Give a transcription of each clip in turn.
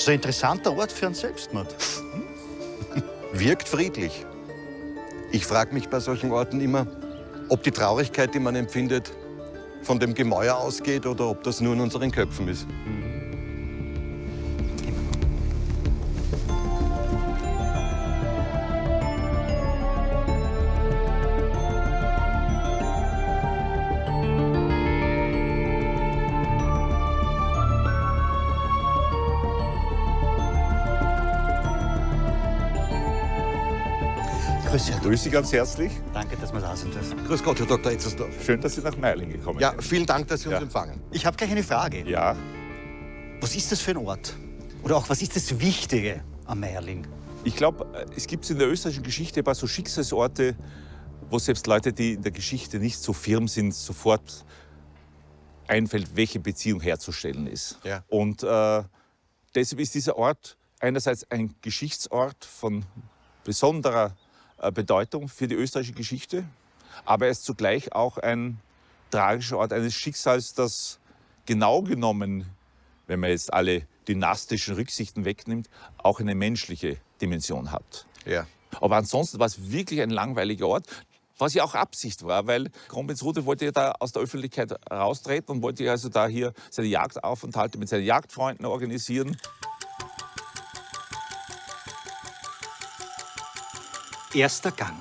ist ein interessanter Ort für einen Selbstmord. Wirkt friedlich. Ich frage mich bei solchen Orten immer, ob die Traurigkeit, die man empfindet, von dem Gemäuer ausgeht oder ob das nur in unseren Köpfen ist. Grüß Sie. Grüße Sie ganz herzlich. Danke, dass wir da sind. Grüß Gott, Herr Dr. Etzersdorf. Schön, dass Sie nach Meiling gekommen Ja, sind. vielen Dank, dass Sie uns Ja. empfangen. Ich habe gleich eine Frage. Ja, Was ist das für ein Ort? Oder auch, was ist das Wichtige am Meierling? ich glaube, es gibt in der österreichischen Geschichte ein paar so Schicksalsorte, wo selbst Leute, die in der Geschichte nicht so firm sind, sofort einfällt, welche Beziehung herzustellen ist. Ja. Und deshalb ist dieser Ort einerseits ein Geschichtsort von besonderer Bedeutung für die österreichische Geschichte, aber er ist zugleich auch ein tragischer Ort eines Schicksals, das genau genommen, wenn man jetzt alle dynastischen Rücksichten wegnimmt, auch eine menschliche Dimension hat. Ja. Aber ansonsten war es wirklich ein langweiliger Ort, was ja auch Absicht war, weil Kronprinz Rudolf wollte ja da aus der Öffentlichkeit raustreten und wollte also da hier seine Jagdaufenthalte mit seinen Jagdfreunden organisieren. Erster Gang.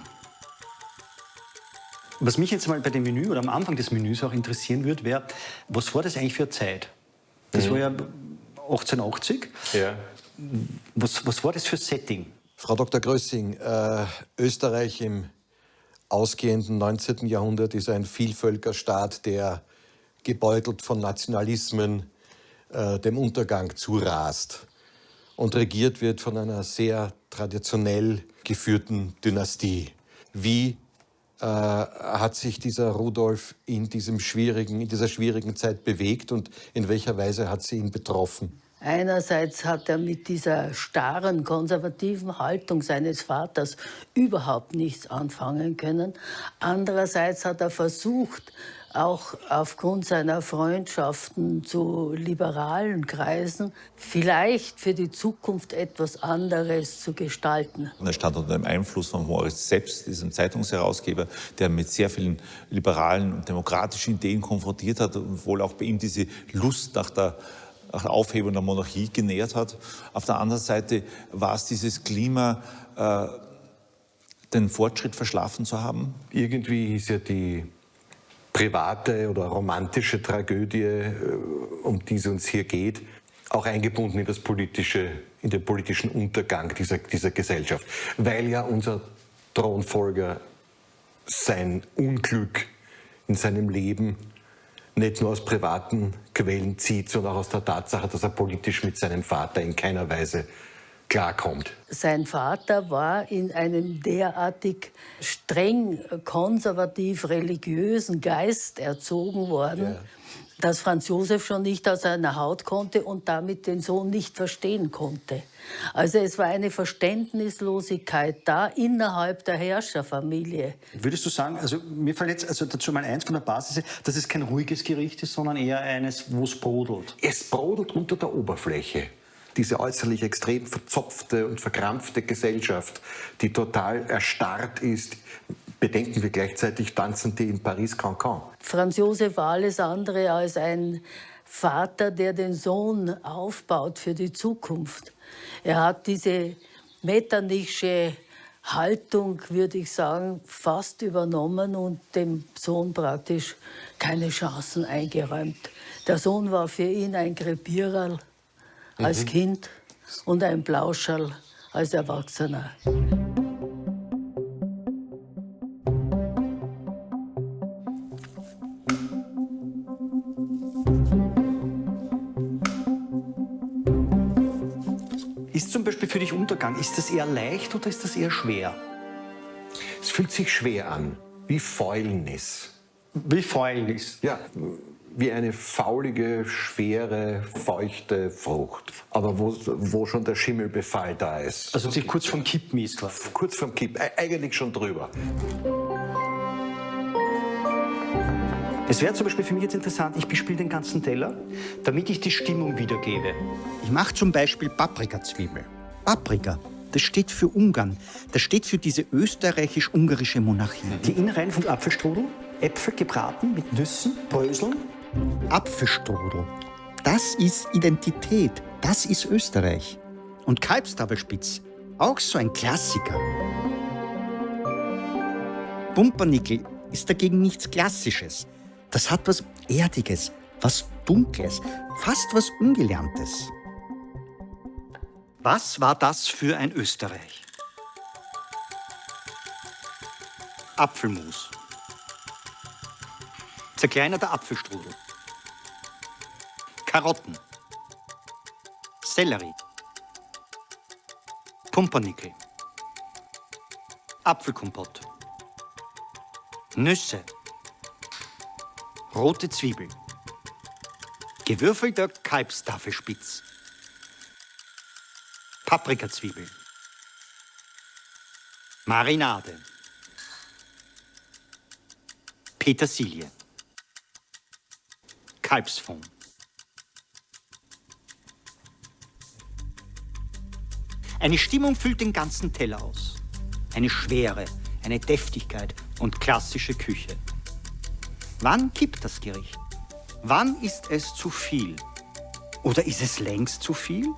Was mich jetzt mal bei dem Menü oder am Anfang des Menüs auch interessieren würde, wäre, was war das eigentlich für eine Zeit? Das war ja 1880. Ja. Was war das für ein Setting? Frau Dr. Grössing, Österreich im ausgehenden 19. Jahrhundert ist ein Vielvölkerstaat, der gebeutelt von Nationalismen dem Untergang zurast und regiert wird von einer sehr traditionell geführten Dynastie. Wie hat sich dieser Rudolf in dieser schwierigen Zeit bewegt und in welcher Weise hat sie ihn betroffen? Einerseits hat er mit dieser starren, konservativen Haltung seines Vaters überhaupt nichts anfangen können. Andererseits hat er versucht, auch aufgrund seiner Freundschaften zu liberalen Kreisen, vielleicht für die Zukunft etwas anderes zu gestalten. Und er stand unter dem Einfluss von Moritz Seps, diesem Zeitungsherausgeber, der mit sehr vielen liberalen und demokratischen Ideen konfrontiert hat und wohl auch bei ihm diese Lust nach der Aufhebung der Monarchie genährt hat. Auf der anderen Seite war es dieses Klima, den Fortschritt verschlafen zu haben. Irgendwie ist ja die private oder romantische Tragödie, um die es uns hier geht, auch eingebunden in den politischen Untergang dieser Gesellschaft. Weil ja unser Thronfolger sein Unglück in seinem Leben nicht nur aus privaten Quellen zieht, sondern auch aus der Tatsache, dass er politisch mit seinem Vater in keiner Weise klarkommt. Sein Vater war in einem derartig streng konservativ-religiösen Geist erzogen worden, dass Franz Josef schon nicht aus seiner Haut konnte und damit den Sohn nicht verstehen konnte. Also es war eine Verständnislosigkeit da innerhalb der Herrscherfamilie. Würdest du sagen, also mir fällt jetzt dazu mal eins von der Basis, dass es kein ruhiges Gericht ist, sondern eher eines, wo es brodelt? Es brodelt unter der Oberfläche. Diese äußerlich extrem verzopfte und verkrampfte Gesellschaft, die total erstarrt ist, bedenken wir gleichzeitig, tanzen die in Paris Cancan. Franz Josef war alles andere als ein Vater, der den Sohn aufbaut für die Zukunft. Er hat diese metternichische Haltung, würde ich sagen, fast übernommen und dem Sohn praktisch keine Chancen eingeräumt. Der Sohn war für ihn ein Krepiererl als Kind und ein Plauscherl als Erwachsener. Ist zum Beispiel für dich Untergang, ist das eher leicht oder ist das eher schwer? Es fühlt sich schwer an, wie Fäulnis. Wie Fäulnis. Ja, wie eine faulige, schwere, feuchte Frucht. Aber wo schon der Schimmelbefall da ist. Also die kurz vom Kippen ist quasi. Kurz vorm Kipp, eigentlich schon drüber. Es wäre zum Beispiel für mich jetzt interessant, ich bespiele den ganzen Teller, damit ich die Stimmung wiedergebe. Ich mache zum Beispiel Paprikazwiebel. Paprika, das steht für Ungarn. Das steht für diese österreichisch-ungarische Monarchie. Die Innereien von Apfelstrudel, Äpfel gebraten mit Nüssen, Bröseln. Apfelstrudel, das ist Identität. Das ist Österreich. Und Kalbstafelspitz, auch so ein Klassiker. Pumpernickel ist dagegen nichts Klassisches. Das hat was Erdiges, was Dunkles, fast was Ungelerntes. Was war das für ein Österreich? Apfelmus. Zerkleinerter Apfelstrudel. Karotten. Sellerie. Pumpernickel. Apfelkompott. Nüsse. Rote Zwiebel. Gewürfelter Kalbstafelspitz. Paprikazwiebel. Marinade. Petersilie. Kalbsfond. Eine Stimmung füllt den ganzen Teller aus. Eine Schwere, eine Deftigkeit und klassische Küche. Wann kippt das Gericht? Wann ist es zu viel? Oder ist es längst zu viel?